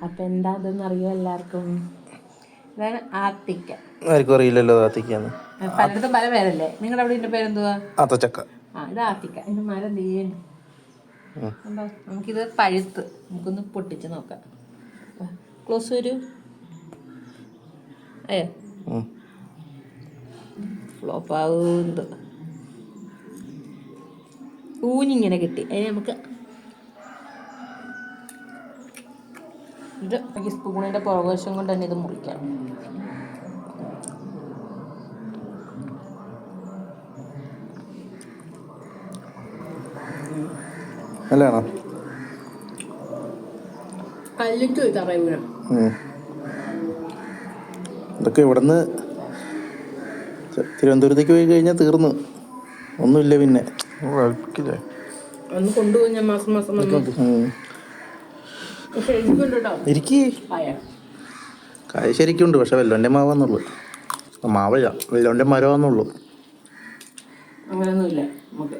അപ്പം എന്താ അതെന്ന് അറിയോ എല്ലാവർക്കും? ഇതാണ് ആത്തിക്ക. ആർക്കും അറിയില്ലല്ലോ ആത്തിക്കാന്ന്. പലയിടത്തും പല പേരല്ലേ? നിങ്ങളുടെ അവിടെ ഇതിൻ്റെ പേരെന്തുവാ? ആത്തച്ചക്ക. ഇത് ആത്തിക്ക. ഇതിന് മരം തീയണ്ട്. ഉണ്ടോ? നമുക്കിത് പഴുത്ത് നമുക്കൊന്ന് പൊട്ടിച്ച് നോക്കാം. ക്ലോസ് വരൂ. അയ്യോ ഫ്ലോപ്പാവുന്നത് ഊനിങ്ങനെ കിട്ടി. അതിന് നമുക്ക് ഇത് ഈ സ്പൂണിൻ്റെ പുറകുവശം കൊണ്ട് തന്നെ ഇത് മുറിക്കാം. നല്ലതാണോ? കല്ലിട്ട് തറയൂരം. ഇതൊക്കെ ഇവിടുന്ന് തിരുവനന്തപുരത്തേക്ക് പോയി കഴിഞ്ഞാൽ തീർന്നു, ഒന്നുമില്ല പിന്നെ. ഒന്ന് കൊണ്ടുപോയി ഞാൻ മാസം മാസം കായ ശരിക്കുണ്ട്, പക്ഷെ വെല്ലോൻ്റെ മാവാന്നുള്ളൂ. മാവല്ല, വെല്ലോൻ്റെ മരമാന്നുള്ളൂ. അങ്ങനെയൊന്നുമില്ല നമുക്ക്.